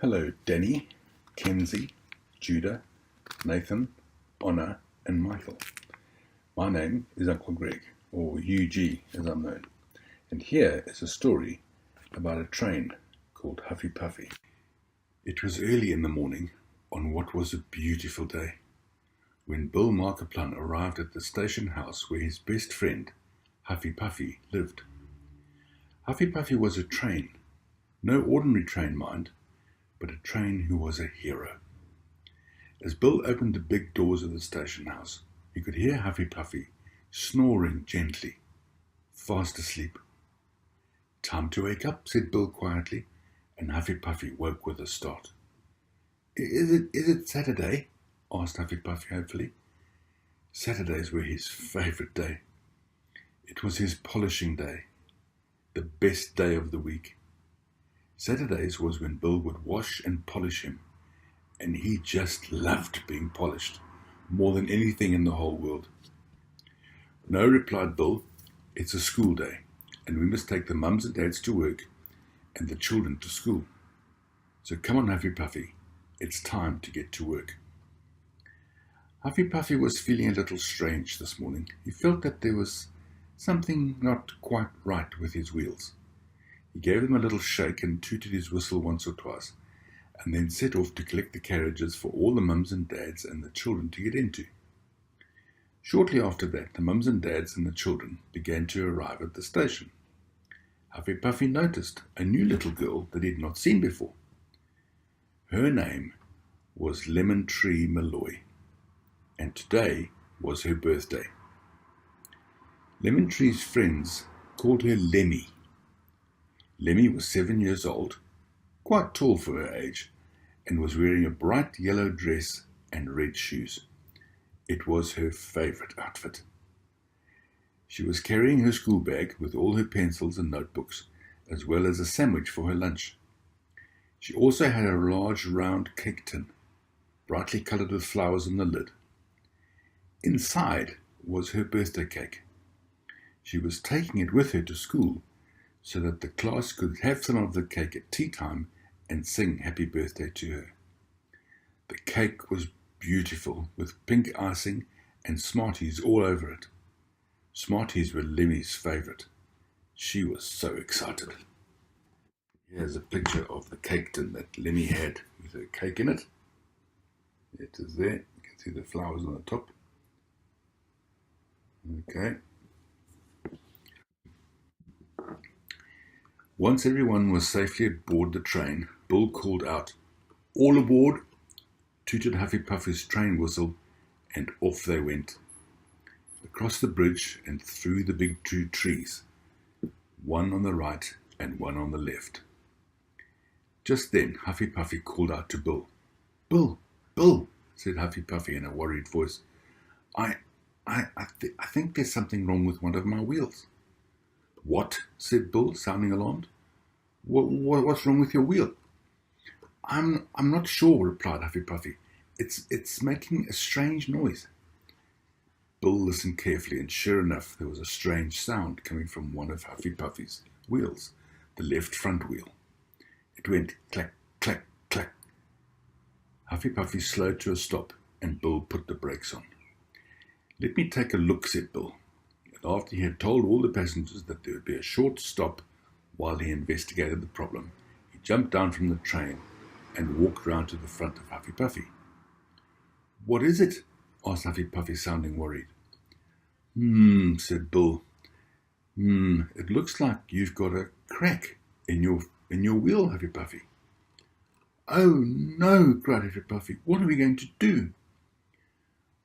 Hello, Denny, Kenzie, Judah, Nathan, Honor, and Michael. My name is Uncle Greg, or UG as I'm known, and here is a story about a train called Huffy Puffy. It was early in the morning on what was a beautiful day when Bill Markaplan arrived at the station house where his best friend, Huffy Puffy, lived. Huffy Puffy was a train, no ordinary train, mind, but a train who was a hero. As Bill opened the big doors of the station house, he could hear Huffy Puffy snoring gently, fast asleep. "Time to wake up," said Bill quietly, and Huffy Puffy woke with a start. Is it Saturday?" asked Huffy Puffy hopefully. Saturdays were his favourite day. It was his polishing day, the best day of the week. Saturdays was when Bill would wash and polish him, and he just loved being polished more than anything in the whole world. "No," replied Bill, "it's a school day, and we must take the mums and dads to work and the children to school. So come on, Huffy Puffy, it's time to get to work." Huffy Puffy was feeling a little strange this morning. He felt that there was something not quite right with his wheels. He gave them a little shake and tooted his whistle once or twice, and then set off to collect the carriages for all the mums and dads and the children to get into. Shortly after that, the mums and dads and the children began to arrive at the station. Huffy Puffy noticed a new little girl that he had not seen before. Her name was Lemon Tree Malloy, and today was her birthday. Lemon Tree's friends called her Lemmy. Lemmy was 7 years old, quite tall for her age, and was wearing a bright yellow dress and red shoes. It was her favourite outfit. She was carrying her school bag with all her pencils and notebooks, as well as a sandwich for her lunch. She also had a large round cake tin, brightly coloured with flowers on the lid. Inside was her birthday cake. She was taking it with her to school so that the class could have some of the cake at tea time and sing happy birthday to her. The cake was beautiful, with pink icing and Smarties all over it. Smarties were Lemmy's favourite. She was so excited. Here's a picture of the cake tin that Lemmy had with her cake in it. It is there. You can see the flowers on the top. Okay. Once everyone was safely aboard the train, Bill called out, "All aboard!" tooted Huffy Puffy's train whistle, and off they went. Across the bridge and through the big two trees, one on the right and one on the left. Just then, Huffy Puffy called out to Bill. "Bill, Bill," said Huffy Puffy in a worried voice. I think there's something wrong with one of my wheels." "What?" said Bill, sounding alarmed. What's wrong with your wheel?" I'm not sure," replied Huffy Puffy. It's making a strange noise." Bill listened carefully, and sure enough, there was a strange sound coming from one of Huffy Puffy's wheels, the left front wheel. It went clack, clack, clack. Huffy Puffy slowed to a stop, and Bill put the brakes on. "Let me take a look," said Bill. And after he had told all the passengers that there would be a short stop while he investigated the problem, he jumped down from the train and walked round to the front of Huffy Puffy. "What is it?" asked Huffy Puffy, sounding worried. Said Bill. It looks like you've got a crack in your wheel, Huffy Puffy." "Oh no," cried Huffy Puffy. "What are we going to do?"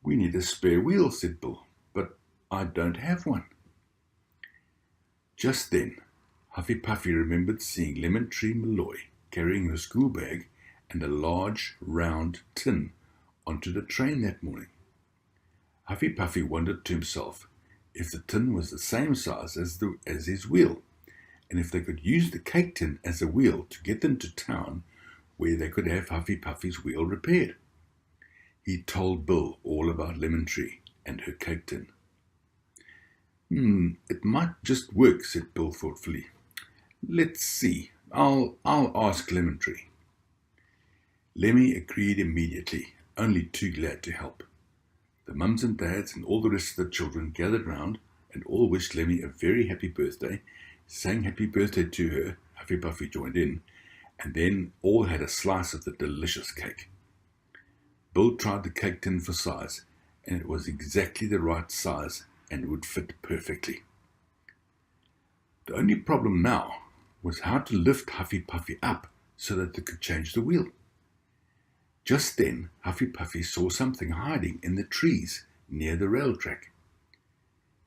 "We need a spare wheel," said Bill, "but I don't have one." Just then, Huffy Puffy remembered seeing Lemon Tree Malloy carrying her school bag and a large, round tin onto the train that morning. Huffy Puffy wondered to himself if the tin was the same size as his wheel, and if they could use the cake tin as a wheel to get them to town where they could have Huffy Puffy's wheel repaired. He told Bill all about Lemon Tree and her cake tin. It might just work," said Bill thoughtfully. "Let's see. I'll ask Lemon Tree." Lemmy agreed immediately, only too glad to help. The mums and dads and all the rest of the children gathered round and all wished Lemmy a very happy birthday, sang happy birthday to her. Huffy Puffy joined in, and then all had a slice of the delicious cake. Bill tried the cake tin for size, and it was exactly the right size and would fit perfectly. The only problem now was how to lift Huffy Puffy up so that they could change the wheel. Just then, Huffy Puffy saw something hiding in the trees near the rail track.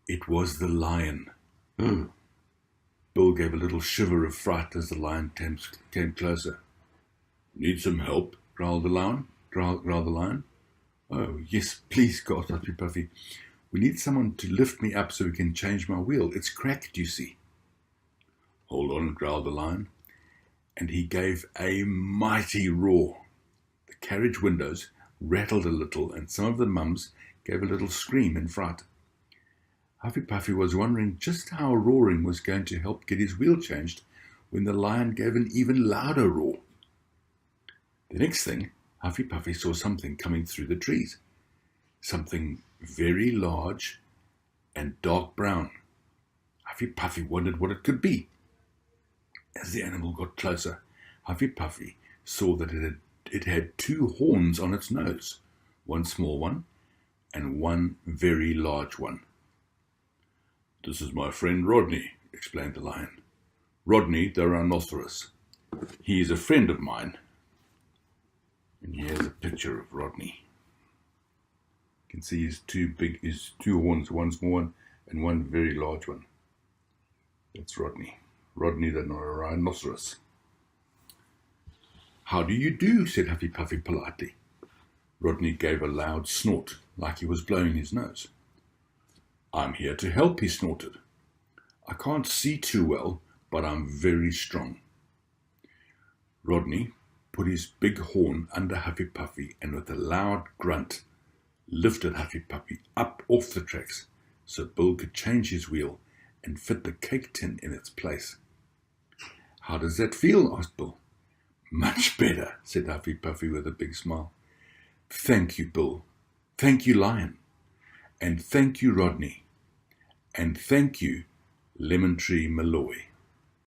It was the lion. Bill gave a little shiver of fright as the lion came closer. "Need some help?" growled the lion. "Oh, yes, please," gasped Huffy Puffy. "We need someone to lift me up so we can change my wheel. It's cracked, you see." "Hold on," growled the lion, and he gave a mighty roar. The carriage windows rattled a little, and some of the mums gave a little scream in fright. Huffy Puffy was wondering just how roaring was going to help get his wheel changed when the lion gave an even louder roar. The next thing, Huffy Puffy saw something coming through the trees. Something very large and dark brown. Huffy Puffy wondered what it could be. As the animal got closer, Huffy Puffy saw that it had 2 horns on its nose, one small one and one very large one. "This is my friend Rodney," explained the lion. "Rodney the rhinoceros. He is a friend of mine." And here's a picture of Rodney. You can see his 2 horns, one small one and one very large one. That's Rodney. Rodney the rhinoceros. "How do you do?" said Huffy Puffy politely. Rodney gave a loud snort, like he was blowing his nose. "I'm here to help," he snorted. "I can't see too well, but I'm very strong." Rodney put his big horn under Huffy Puffy and with a loud grunt lifted Huffy Puffy up off the tracks so Bill could change his wheel and fit the cake tin in its place. "How does that feel?" asked Bill. "Much better," said Huffy Puffy with a big smile. "Thank you, Bill. Thank you, Lion. And thank you, Rodney. And thank you, Lemon Tree Malloy."